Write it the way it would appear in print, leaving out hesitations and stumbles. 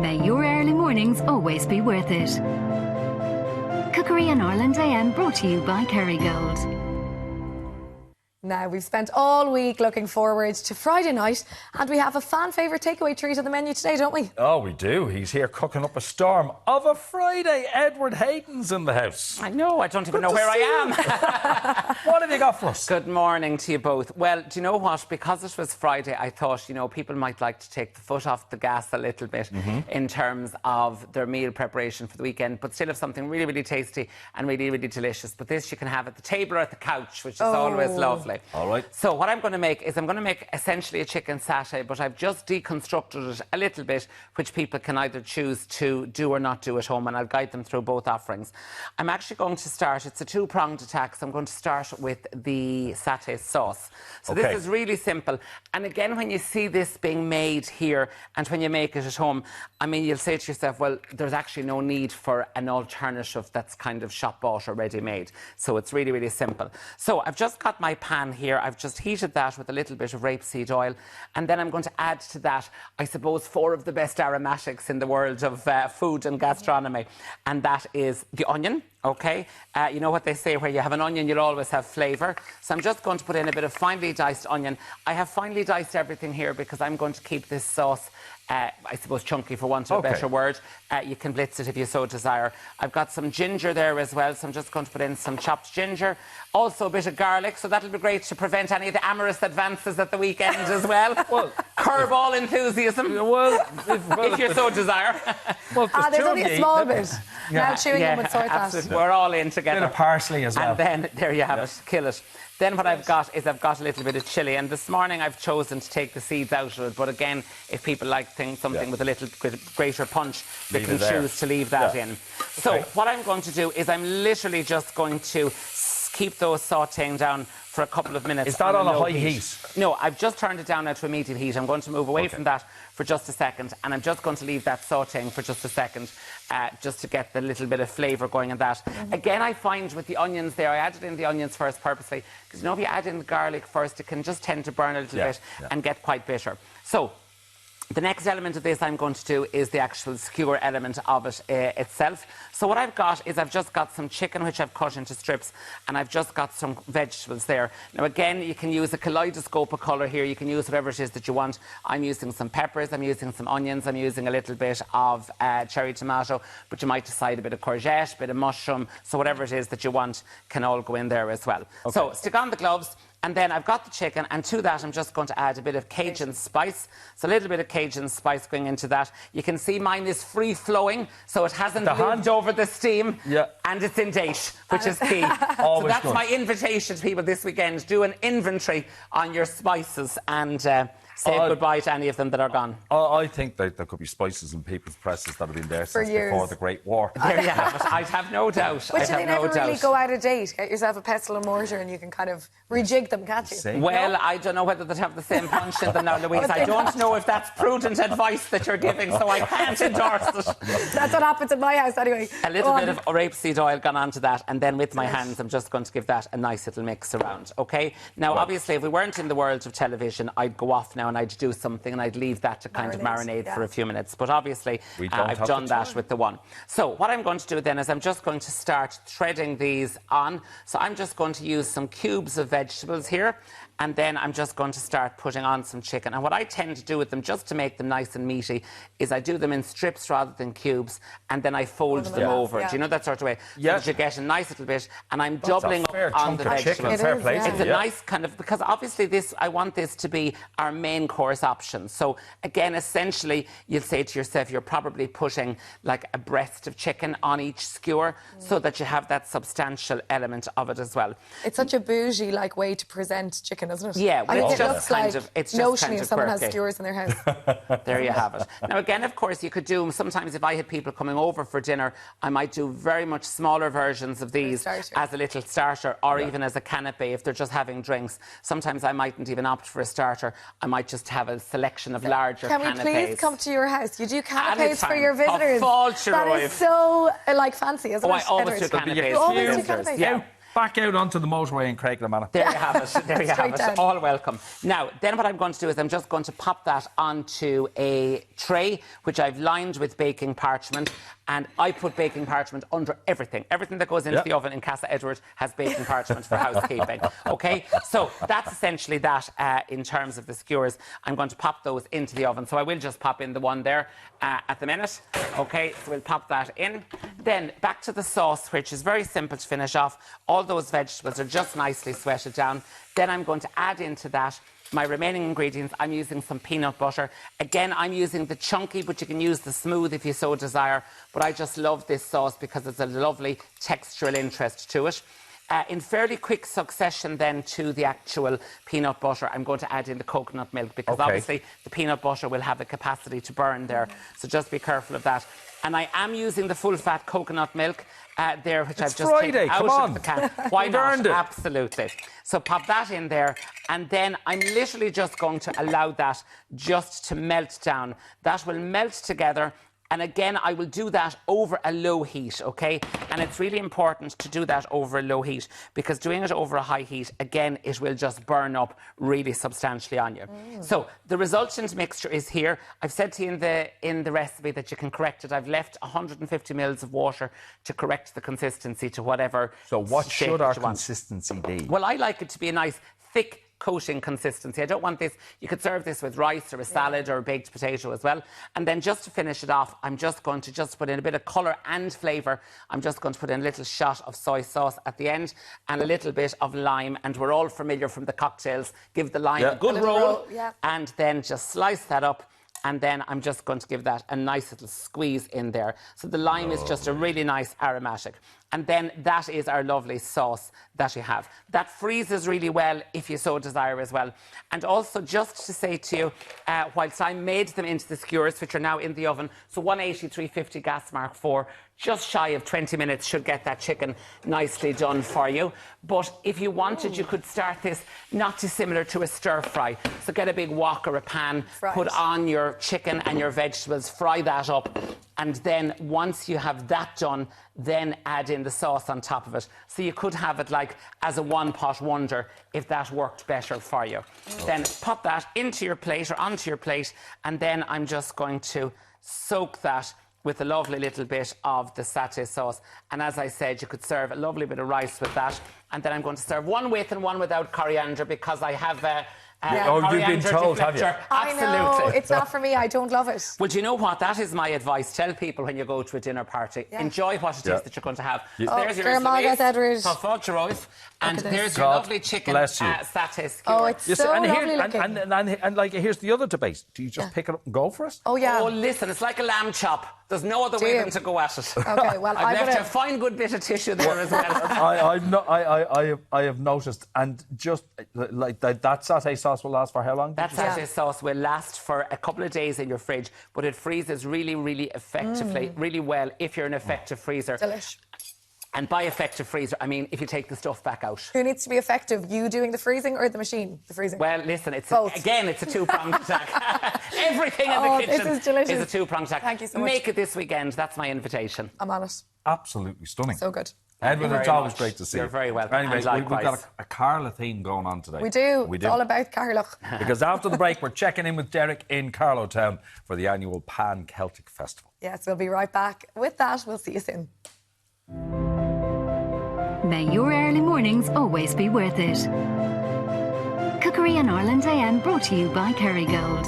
May your early mornings always be worth it. Cookery in Ireland AM brought to you by Kerrygold. Now, we've spent all week looking forward to Friday night, and we have a fan favourite takeaway treat on the menu today, don't we? Oh, we do. He's here cooking up a storm of a Friday. Edward Hayden's in the house. I know, I don't even know where I am. What have you got for us? Good morning to you both. Well, do you know what? Because it was Friday, I thought, you know, people might like to take the foot off the gas a little bit in terms of their meal preparation for the weekend, but still have something really, really tasty and really, really delicious. But this you can have at the table or at the couch, which is always lovely. All right. So what I'm going to make is I'm going to make essentially a chicken satay, but I've just deconstructed it a little bit, which people can either choose to do or not do at home, and I'll guide them through both offerings. I'm actually going to start, it's a two-pronged attack, so I'm going to start with the satay sauce. So this is really simple. And again, when you see this being made here and when you make it at home, I mean, you'll say to yourself, well, there's actually no need for an alternative that's kind of shop-bought or ready-made. So it's really, really simple. So I've just got my pan here. I've just heated that with a little bit of rapeseed oil, and then I'm going to add to that, I suppose, 4 of the best aromatics in the world of food and gastronomy, and that is the onion. Okay, you know what they say, where you have an onion, you'll always have flavour. So I'm just going to put in a bit of finely diced onion. I have finely diced everything here because I'm going to keep this sauce, I suppose, chunky, for want of a better word. You can blitz it if you so desire. I've got some ginger there as well, so I'm just going to put in some chopped ginger. Also a bit of garlic, so that'll be great to prevent any of the amorous advances at the weekend as well. Curb all enthusiasm, if you so desire. There's only a small bit. Now chewing them would sort that. We're all in together. A bit of parsley as well. And then, there you have it, kill it. Then what I've got is I've got a little bit of chilli, and this morning I've chosen to take the seeds out of it, but again, if people like something with a little bit greater punch, they can choose to leave that in. So what I'm going to do is I'm literally just going to keep those sautéing down for a couple of minutes. Is that on a high heat? No, I've just turned it down now to a medium heat. I'm going to move away from that for just a second, and I'm just going to leave that sautéing for just a second, just to get the little bit of flavour going in that. Again, I find with the onions there, I added in the onions first purposely, because you know, if you add in the garlic first, it can just tend to burn a little bit and get quite bitter. So the next element of this I'm going to do is the actual skewer element of it itself. So what I've got is I've just got some chicken, which I've cut into strips, and I've just got some vegetables there. Now again, you can use a kaleidoscope of colour here. You can use whatever it is that you want. I'm using some peppers, I'm using some onions, I'm using a little bit of cherry tomato, but you might decide a bit of courgette, a bit of mushroom. So whatever it is that you want can all go in there as well. So stick on the gloves. And then I've got the chicken, and to that I'm just going to add a bit of Cajun spice. So a little bit of Cajun spice going into that. You can see mine is free-flowing, so it hasn't lived over the steam, and it's in date, which is key. So that's my invitation to people this weekend. Do an inventory on your spices and say goodbye to any of them that are gone. I think that there could be spices in people's presses that have been there since before the Great War. There you have it. I'd have no doubt. Which they never really go out of date. Get yourself a pestle and mortar and you can kind of rejig them, can't you? Well, I don't know whether they'd have the same punch in them now, Louise. I don't know if that's prudent advice that you're giving, so I can't endorse it. That's what happens in my house anyway. A little bit of rapeseed oil gone onto that, and then with my hands I'm just going to give that a nice little mix around, OK? Now, obviously, if we weren't in the world of television, I'd go off now and I'd do something and I'd leave that to kind of marinate for a few minutes. But obviously, I've done that with the one. So what I'm going to do then is I'm just going to start threading these on. So I'm just going to use some cubes of vegetables here, and then I'm just going to start putting on some chicken. And what I tend to do with them, just to make them nice and meaty, is I do them in strips rather than cubes, and then I fold them over. Do you know that sort of way? So that you get a nice little bit, and I'm doubling up on the vegetables. It's a nice kind of, because obviously I want this to be our main course option. So again, essentially, you'll say to yourself, you're probably putting like a breast of chicken on each skewer, so that you have that substantial element of it as well. It's such a bougie-like way to present chicken, isn't it? Yeah, well, it looks like notionally if someone has skewers in their house. There you have it. Now, again, of course, you could do, sometimes if I had people coming over for dinner, I might do very much smaller versions of these as a little starter, or even as a canapé if they're just having drinks. Sometimes I mightn't even opt for a starter. I might just have a selection of larger canapés. Can we please come to your house? You do canapés for your visitors. That is so, fancy, isn't it? I always do canapés. You always do canapés? Yeah. Back out onto the motorway in Craignamanagh. There you have it. There you have Straight it. down. All welcome. Now, then what I'm going to do is I'm just going to pop that onto a tray, which I've lined with baking parchment. And I put baking parchment under everything. Everything that goes into the oven in Casa Edward has baking parchment for housekeeping. OK? So that's essentially that in terms of the skewers. I'm going to pop those into the oven. So I will just pop in the one there at the minute. OK? So we'll pop that in. Then back to the sauce, which is very simple to finish off. All those vegetables are just nicely sweated down. Then I'm going to add into that my remaining ingredients. I'm using some peanut butter. Again, I'm using the chunky, but you can use the smooth if you so desire. But I just love this sauce because it's a lovely textural interest to it. In fairly quick succession then to the actual peanut butter, I'm going to add in the coconut milk because obviously the peanut butter will have the capacity to burn there. So just be careful of that. And I am using the full-fat coconut milk there, which I've just taken out of the can. Why not? Absolutely. So pop that in there, and then I'm literally just going to allow that just to melt down. That will melt together. And again, I will do that over a low heat, OK? And it's really important to do that over a low heat because doing it over a high heat, again, it will just burn up really substantially on you. So the resultant mixture is here. I've said to you in the recipe that you can correct it. I've left 150 mils of water to correct the consistency to whatever. So what should our you want. consistency be? Well, I like it to be a nice, thick, coating consistency. I don't want this. You could serve this with rice or a salad or a baked potato as well. And then just to finish it off, I'm just going to put in a bit of colour and flavour. I'm just going to put in a little shot of soy sauce at the end and a little bit of lime. And we're all familiar from the cocktails. Give the lime a good roll and then just slice that up. And then I'm just going to give that a nice little squeeze in there. So the lime is just a really nice aromatic. And then that is our lovely sauce that you have. That freezes really well if you so desire as well. And also just to say to you, whilst I made them into the skewers, which are now in the oven, so 180, 350 gas mark 4, just shy of 20 minutes should get that chicken nicely done for you. But if you wanted, you could start this not dissimilar to a stir fry. So get a big wok or a pan, put on your chicken and your vegetables, fry that up. And then once you have that done, then add in the sauce on top of it. So you could have it like as a one-pot wonder if that worked better for you. Then pop that into your plate or onto your plate. And then I'm just going to soak that with a lovely little bit of the satay sauce. And as I said, you could serve a lovely bit of rice with that. And then I'm going to serve one with and one without coriander because I have you've been told, have you? I know, it's not for me. I don't love it. Well, do you know what? That is my advice. Tell people when you go to a dinner party, enjoy what it is that you're going to have. So there's your Louise. And there's your lovely chicken satay skewer. Oh, it's so lovely looking. And like, here's the other debate. Do you just pick it up and go for it? Oh, yeah. Oh, listen, it's like a lamb chop. There's no other way than to go at it. OK, well, I've left you a fine good bit of tissue there as well. I have noticed, and just like that satay sauce will last for how long? That satay sauce will last for a couple of days in your fridge, but it freezes really, really effectively, really well if you're an effective freezer. Delish. And by effective freezer, I mean if you take the stuff back out. Who needs to be effective? You doing the freezing or the machine? The freezing? Well, listen, it's both. Again, it's a two-pronged attack. Everything in the kitchen is a two-pronged attack. Thank you so much. Make it this weekend. That's my invitation. I'm on it. Absolutely stunning. So good. Edwin, it's always great to see you. You're very welcome. Anyway, we've got a Carla theme going on today. We do. It's all about Carla. Because after the break, we're checking in with Derek in Carlow Town for the annual Pan Celtic Festival. Yes, we'll be right back. With that, we'll see you soon. May your early mornings always be worth it. Cookery in Ireland AM brought to you by Kerrygold.